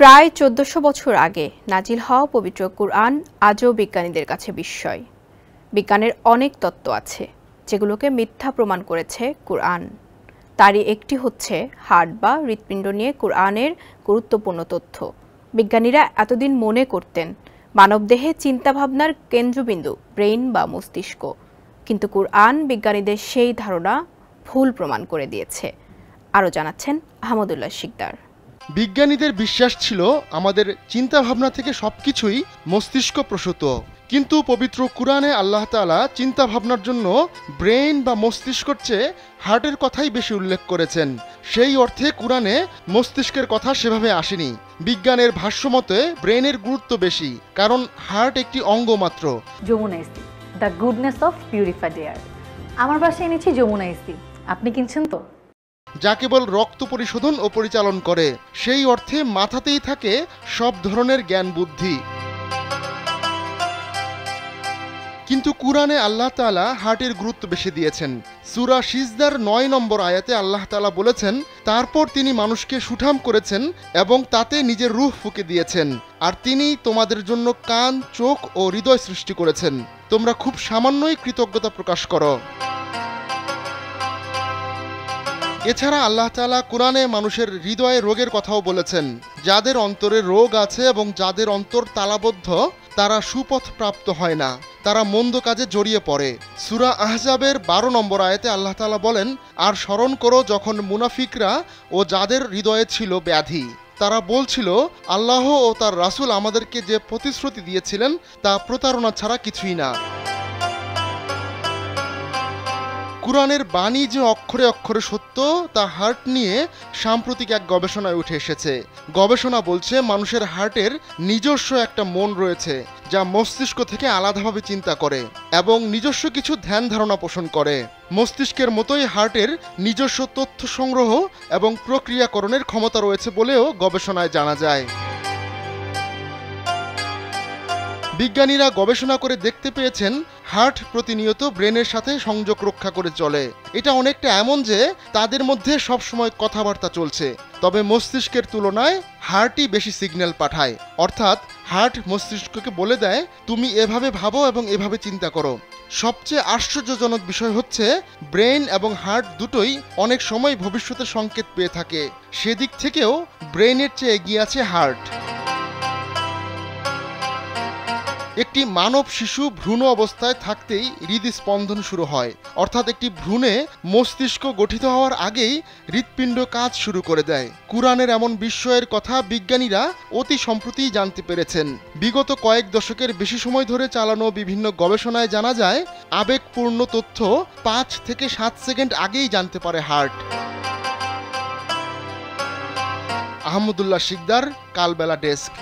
প্রায় ১৪০০ বছর আগে নাজিল হওয়া পবিত্র কুরআন আজও বিজ্ঞানীদের কাছে বিস্ময়। বিজ্ঞানের অনেক তত্ত্ব আছে যেগুলোকে মিথ্যা প্রমাণ করেছে কুরআন। তারই একটি হচ্ছে হার্ট বা হৃৎপিণ্ড নিয়ে কুরআনের গুরুত্বপূর্ণ তথ্য। বিজ্ঞানীরা এতদিন মনে করতেন মানবদেহে চিন্তাভাবনার কেন্দ্রবিন্দু ব্রেইন বা মস্তিষ্ক, কিন্তু কুরআন বিজ্ঞানীদের সেই ধারণা ভুল প্রমাণ করে দিয়েছে। আরও জানাচ্ছেন আহমদুল্লাহ শিকদার। বিজ্ঞানীদের বিশ্বাস ছিল আমাদের চিন্তাভাবনা থেকে সবকিছুই মস্তিষ্ক প্রসূত, কিন্তু পবিত্র কুরআনে আল্লাহ তাআলা চিন্তাভাবনার জন্য ব্রেইন বা মস্তিষ্কের চেয়ে হার্টের কথাই বেশি উল্লেখ করেছেন। সেই অর্থে কুরআনে মস্তিষ্কের কথা সেভাবে আসেনি। বিজ্ঞানের ভাষ্যমতে ব্রেইনের গুরুত্ব বেশি, কারণ হার্ট একটি অঙ্গ মাত্র। যমুনা ইস্তি, the goodness of purified air. আমার বাসায় এনেছি যমুনা ইস্তি, আপনি কিনছেন তো? যা কেবল রক্ত পরিশোধন ও পরিচালন করে, সেই অর্থে মাথাতেই থাকে সব ধরনের জ্ঞান বুদ্ধি। কিন্তু কুরআনে আল্লাহ তাআলা হার্টের গুরুত্ব বেশি দিয়েছেন। সূরা সিজদার ৯ নম্বর আয়াতে আল্লাহ তাআলা বলেছেন, তারপর তিনি মানুষকে সুঠাম করেছেন এবং তাতে নিজের রূহ ফুঁকে দিয়েছেন, আর তিনি তোমাদের জন্য কান, চোখ ও হৃদয় সৃষ্টি করেছেন। তোমরা খুব সামান্যই কৃতজ্ঞতা প্রকাশ করো। এছাড়া আল্লাহ তাআলা কুরআনে মানুষের হৃদয়ে রোগের কথাও বলেছেন। যাদের অন্তরে রোগ আছে এবং যাদের অন্তর তালাবদ্ধ, তারা সুপথ প্রাপ্ত হয় না, তারা মন্দ কাজে জড়িয়ে পড়ে। সূরা আহজাবের ১২ নম্বর আয়াতে আল্লাহ তাআলা বলেন, আর স্মরণ করো যখন মুনাফিকরা ও যাদের হৃদয়ে ছিল ব্যাধি, তারা বলছিল, আল্লাহ ও তার রাসূল আমাদেরকে যে প্রতিশ্রুতি দিয়েছিলেন তা প্রতারণা ছাড়া কিছুই না। কুরআনের বাণী যে অক্ষরে অক্ষরে সত্য, তা হার্ট নিয়ে সাম্প্রতিক এক গবেষণায় উঠে এসেছে। গবেষণা বলছে মানুষের হার্টের নিজস্ব একটা মন রয়েছে, যা মস্তিষ্ক থেকে আলাদাভাবে চিন্তা করে এবং নিজস্ব কিছু ধ্যান ধারণা পোষণ করে। মস্তিষ্কের মতোই হার্টের নিজস্ব তথ্য সংগ্রহ এবং প্রক্রিয়াকরণের ক্ষমতা রয়েছে বলেও গবেষণায় জানা যায়। বিজ্ঞানীরা গবেষণা করে দেখতে পেয়েছেন হার্ট প্রতিনিয়ত ব্রেনের সাথে সংযোগ রক্ষা করে চলে। এটা অনেকটা এমন যে তাদের মধ্যে সবসময় কথাবার্তা চলছে, তবে মস্তিষ্কের তুলনায় হার্টই বেশি সিগন্যাল পাঠায়। অর্থাৎ হার্ট মস্তিষ্ককে বলে দেয়, তুমি এভাবে ভাবো এবং এভাবে চিন্তা করো। সবচেয়ে আশ্চর্যজনক বিষয় হচ্ছে ব্রেন এবং হার্ট দুটোই অনেক সময় ভবিষ্যতের সংকেত পেয়ে থাকে। সেদিক থেকেও ব্রেনের চেয়ে এগিয়ে আছে হার্ট। একটি মানব শিশু ভ্রূণ অবস্থায় থাকতেই হৃদস্পন্দন শুরু হয়, অর্থাৎ একটি ভ্রূণে মস্তিষ্ক গঠিত হওয়ার আগেই হৃৎপিণ্ড কাজ শুরু করে দেয়। কুরআনের এমন বিস্ময়ের কথা বিজ্ঞানীরা অতি সম্প্রতি জানতে পেরেছেন। বিগত কয়েক দশকের বেশি সময় ধরে চালানো বিভিন্ন গবেষণায় জানা যায়, আবেগপূর্ণ তথ্য ৫ থেকে ৭ সেকেন্ড আগেই জানতে পারে হার্ট। আহমদুল্লাহ শিকদার, কালবেলা ডেস্ক।